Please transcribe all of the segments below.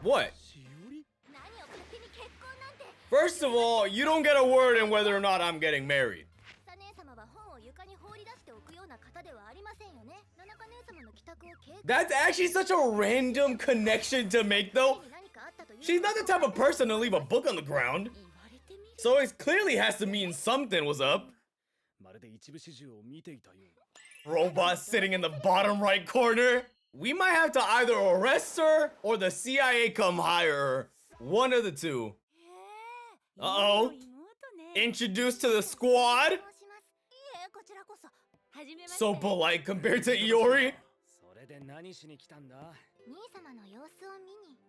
What? First of all, you don't get a word in whether or not I'm getting married. That's actually such a random connection to make, though. She's not the type of person to leave a book on the ground. So it clearly has to mean something was up. Robot sitting in the bottom right corner. We might have to either arrest her or the CIA come hire her. One of the two. Uh-oh. Introduced to the squad. So polite compared to Iori.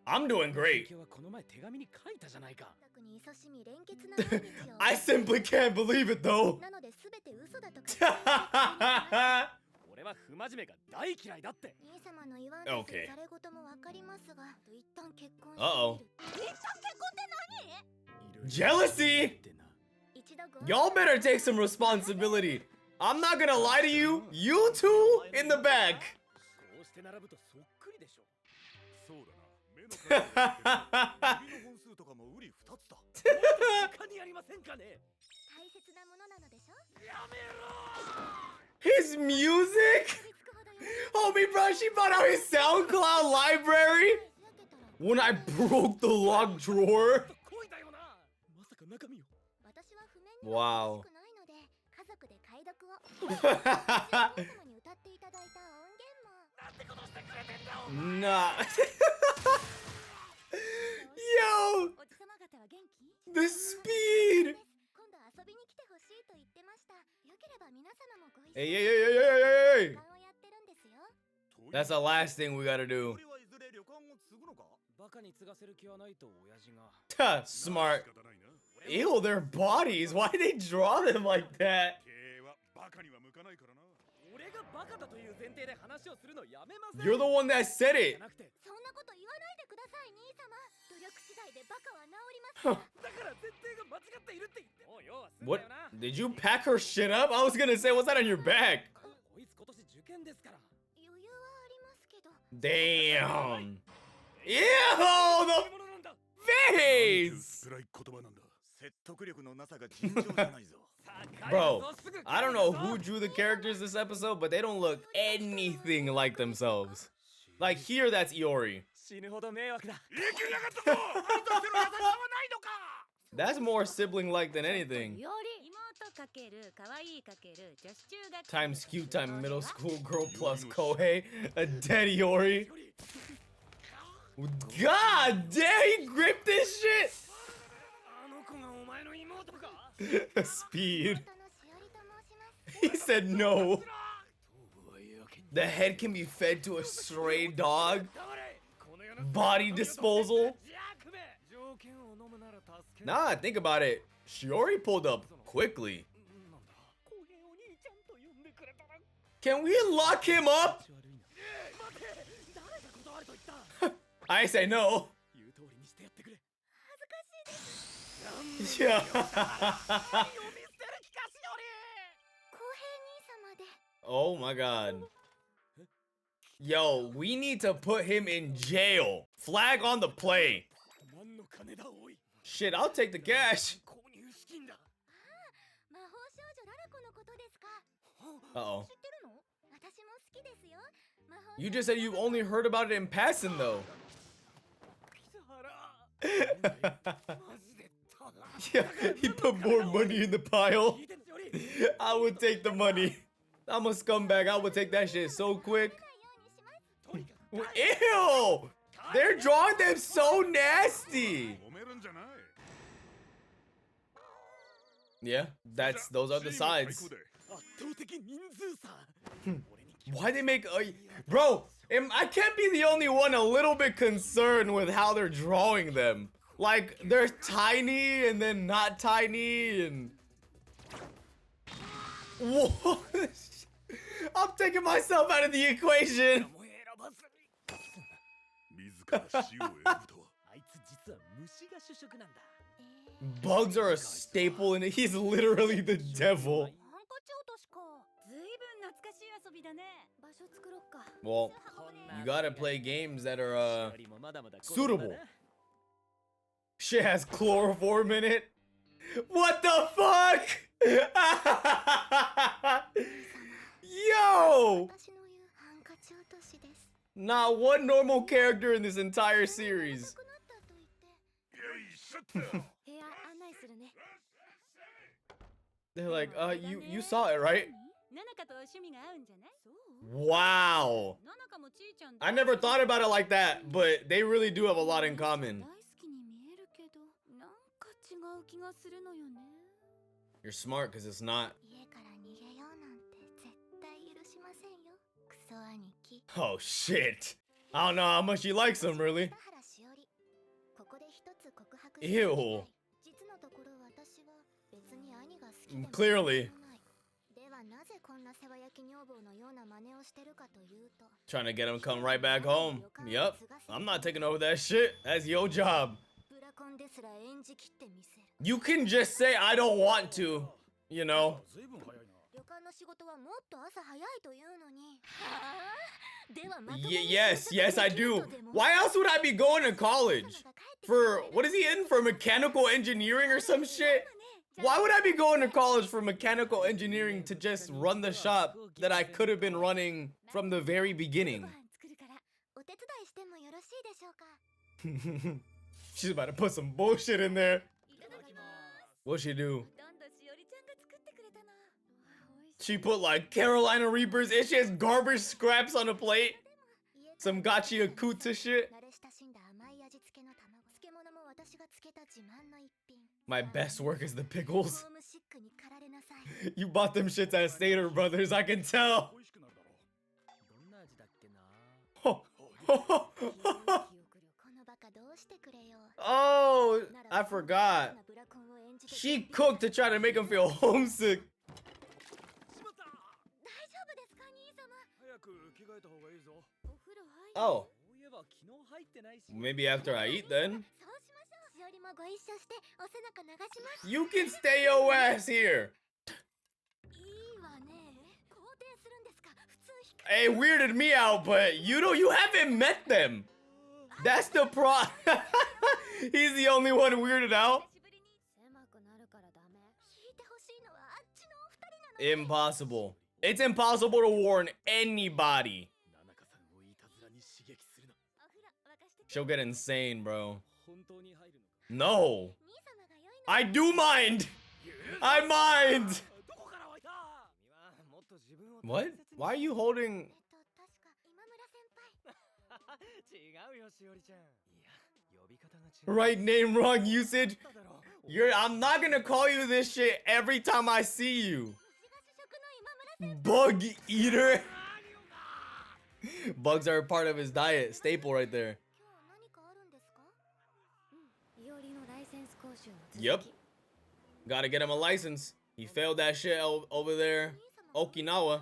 I'm doing great. I simply can't believe it though. Okay. Uh-oh. Jealousy? Y'all better take some responsibility. I'm not gonna lie to you. You two in the back. His music? Homie, bro, she brought out his SoundCloud library when I broke the locked drawer. Wow. Nah. Yo! The speed! Hey, hey, hey, hey, hey, hey! That's the last thing we gotta do. Smart. Ew, their bodies. Why did they draw them like that? You're the one that said it. Huh. What? Did you pack her shit up? I was gonna say, what's that on your back? Damn. Ew, the face! Bro, I don't know who drew the characters this episode, but they don't look anything like themselves. Like here, that's Iori. That's more sibling-like than anything. Times cute time middle school girl plus Kohei. A dead Iori. God damn, he gripped this shit! Speed. He said no. The head can be fed to a stray dog. Body disposal. Nah, think about it. Shiori pulled up quickly. Can we lock him up? I say no. Yeah. Oh my god. Yo, we need to put him in jail. Flag on the play. Shit, I'll take the cash. Uh-oh. You just said you've only heard about it in passing, though. Yeah, he put more money in the pile. I would take the money. I'm a scumbag. I would take that shit so quick. Ew! They're drawing them so nasty. Yeah, those are the sides. Why they make bro? I can't be the only one a little bit concerned with how they're drawing them. Like they're tiny and then not tiny and. Whoa! I'm taking myself out of the equation. Bugs are a staple and he's literally the devil. Well, you gotta play games that are suitable. Shit has chloroform in it. What the fuck? Yo! Not one normal character in this entire series. They're like, you saw it, right? Wow. I never thought about it like that, but they really do have a lot in common. You're smart because it's not. Oh shit. I don't know how much he likes him, really. Ew. Clearly. Trying to get him to come right back home. Yep. I'm not taking over that shit. That's your job. You can just say I don't want to, you know. Yes, I do. Why else would I be going to college? For, what is he in? For mechanical engineering or some shit? Why would I be going to college for mechanical engineering to just run the shop that I could have been running from the very beginning? She's about to put some bullshit in there. What'd she do? She put like Carolina Reapers and she has garbage scraps on a plate. Some gachi akuta shit. My best work is the pickles. You bought them shits at Stater Brothers, I can tell. Oh, I forgot. She cooked to try to make him feel homesick. Oh. Maybe after I eat then. You can stay your ass here. It weirded me out, but you haven't met them. That's the pro. He's the only one weirded out. Impossible. It's impossible to warn anybody. She'll get insane, bro. No. I do mind. I mind. What? Why are you holding? Right name, wrong usage. I'm not gonna call you this shit every time I see you. Bug eater. Bugs are a part of his diet. Staple right there. Yep. Gotta get him a license. He failed that shit over there. Okinawa.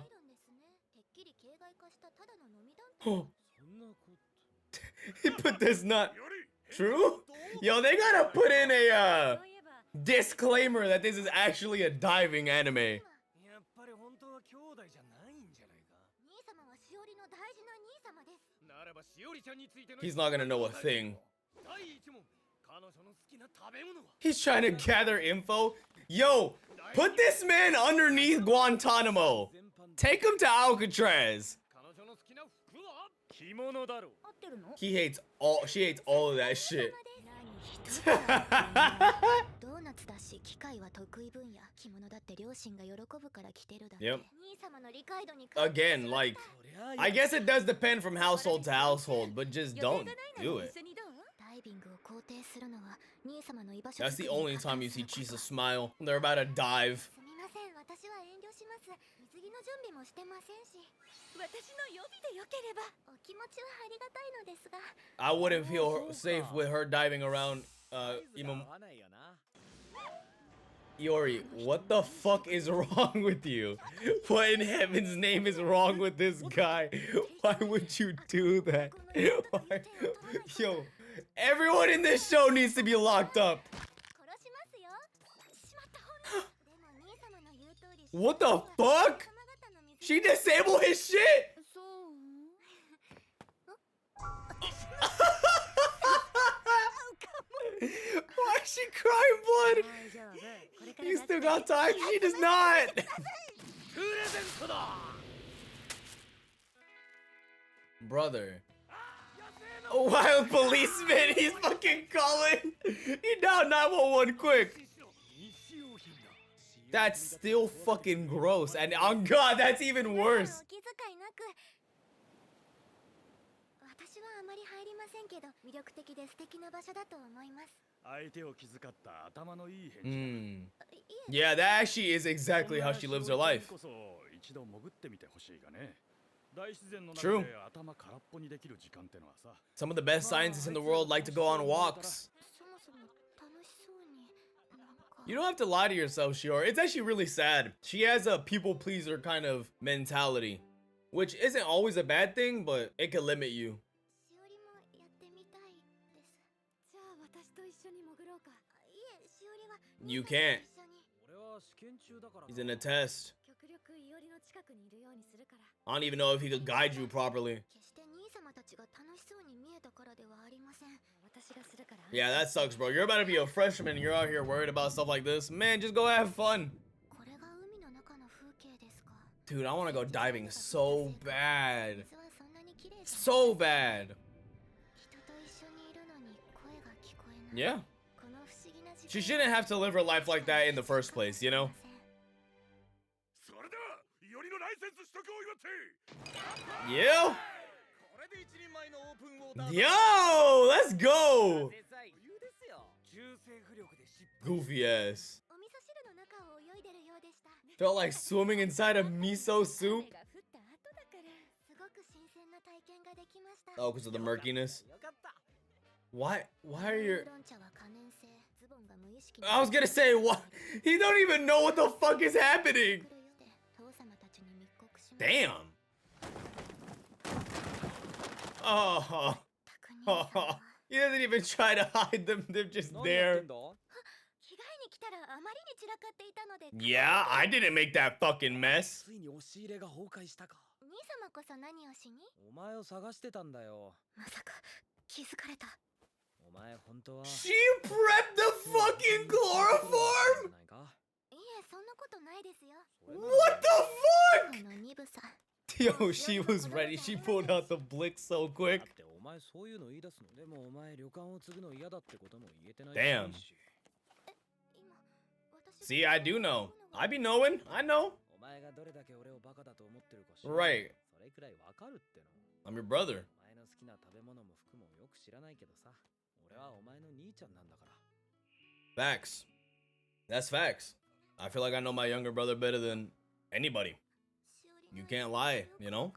He put this not true? Yo, they gotta put in a disclaimer that this is actually a diving anime. He's not gonna know a thing. He's trying to gather info. Yo, put this man underneath Guantanamo. Take him to Alcatraz. She hates all of that shit. Yep. Again, like, I guess it does depend from household to household, but just don't do it. That's the only time you see Chisa smile. They're about to dive. I wouldn't feel safe with her diving around, Iori, what the fuck is wrong with you? What in heaven's name is wrong with this guy? Why would you do that? Why? Yo, everyone in this show needs to be locked up. What the fuck? She disabled his shit. Why is she crying blood? You still got time? She does not. Brother. A wild policeman. He's fucking calling. He dialed 911 quick. That's still fucking gross. And on God, that's even worse. Yeah, that actually is exactly how she lives her life. True. Some of the best scientists in the world like to go on walks. You don't have to lie to yourself, Shior. It's actually really sad. She has a people pleaser kind of mentality, which isn't always a bad thing, but it can limit you. You can't. He's in a test. I don't even know if he could guide you properly. Yeah, that sucks, bro. You're about to be a freshman and you're out here worried about stuff like this. Man, just go have fun. Dude, I want to go diving so bad. So bad. Yeah. She shouldn't have to live her life like that in the first place, you know? Yeah. Yo, let's go. Goofy ass. Felt like swimming inside a miso soup. Oh, because of the murkiness. Why are you... I was gonna say, what? He don't even know what the fuck is happening. Damn. Oh. He doesn't even try to hide them. They're just there. Yeah, I didn't make that fucking mess. She prepped the fucking chloroform? What the fuck? Yo, she was ready. She pulled out the blick so quick. Damn. See, I do know. I be knowing. I know. Right. I'm your brother. Facts. That's facts. I feel like I know my younger brother better than anybody. You can't lie, you know?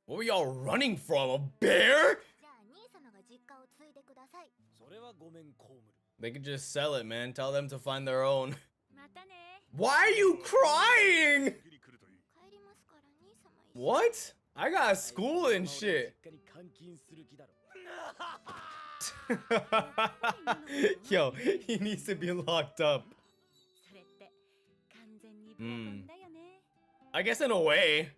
What were y'all running from? A bear? They could just sell it, man. Tell them to find their own. Why are you crying? What? I got school and shit. Yo, he needs to be locked up. I guess in a way.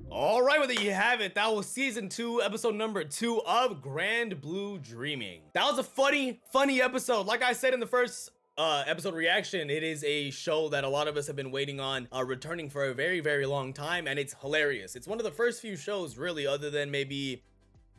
Alright, well there you have it. That was season 2, episode number 2 of Grand Blue Dreaming. That was a funny episode. Like I said in the first episode reaction, it is a show that a lot of us have been waiting on returning for a very long time, and it's hilarious. It's one of the first few shows really, other than maybe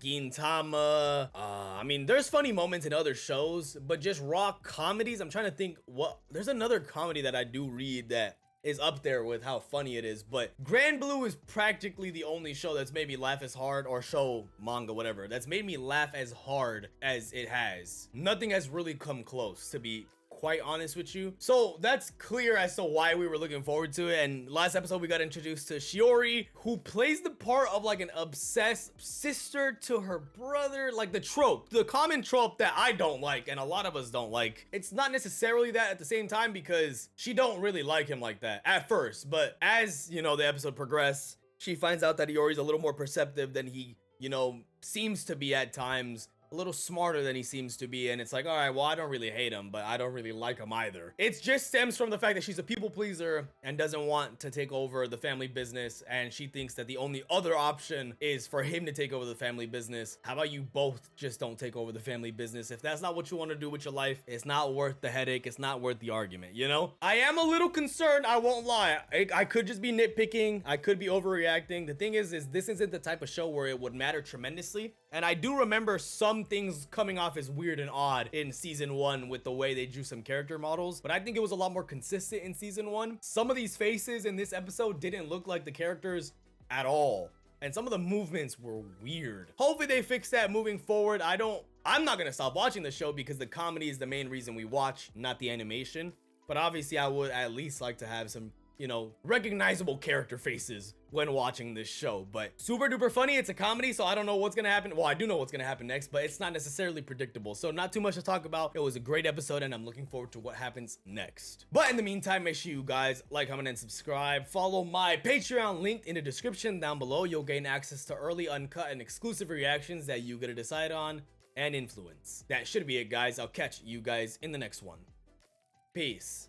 Gintama. I mean, there's funny moments in other shows, but just raw comedies. I'm trying to think what, there's another comedy that I do read that is up there with how funny it is, but Grand Blue is practically the only show that's made me laugh as hard, or show, manga, whatever, that's made me laugh as hard as it has. Nothing has really come close, to be quite honest with you. So that's clear as to why we were looking forward to it. And last episode we got introduced to Shiori, who plays the part of like an obsessed sister to her brother, like the trope, the common trope that I don't like and a lot of us don't like. It's not necessarily that at the same time, because she don't really like him like that at first, but as you know the episode progresses, she finds out that Iori's a little more perceptive than he, you know, seems to be at times. a little smarter than he seems to be, and it's like, all right, well, I don't really hate him, but I don't really like him either. It just stems from the fact that she's a people pleaser and doesn't want to take over the family business, and she thinks that the only other option is for him to take over the family business. How about you both just don't take over the family business? If that's not what you want to do with your life, it's not worth the headache, it's not worth the argument, you know? I am a little concerned, I won't lie. I could just be nitpicking, I could be overreacting. The thing is this isn't the type of show where it would matter tremendously. And I do remember some things coming off as weird and odd in season 1 with the way they drew some character models, but I think it was a lot more consistent in season 1. Some of these faces in this episode didn't look like the characters at all, and some of the movements were weird. Hopefully they fix that moving forward. I'm not gonna stop watching the show because the comedy is the main reason we watch, not the animation. But obviously I would at least like to have some, you know, recognizable character faces when watching this show. But super duper funny, it's a comedy, so I don't know what's gonna happen. Well, I do know what's gonna happen next, but it's not necessarily predictable, so not too much to talk about. It was a great episode and I'm looking forward to what happens next. But in the meantime, make sure you guys like, comment, and subscribe. Follow my Patreon linked in the description down below. You'll gain access to early, uncut, and exclusive reactions that you get to decide on and influence. That should be it, guys. I'll catch you guys in the next one. Peace.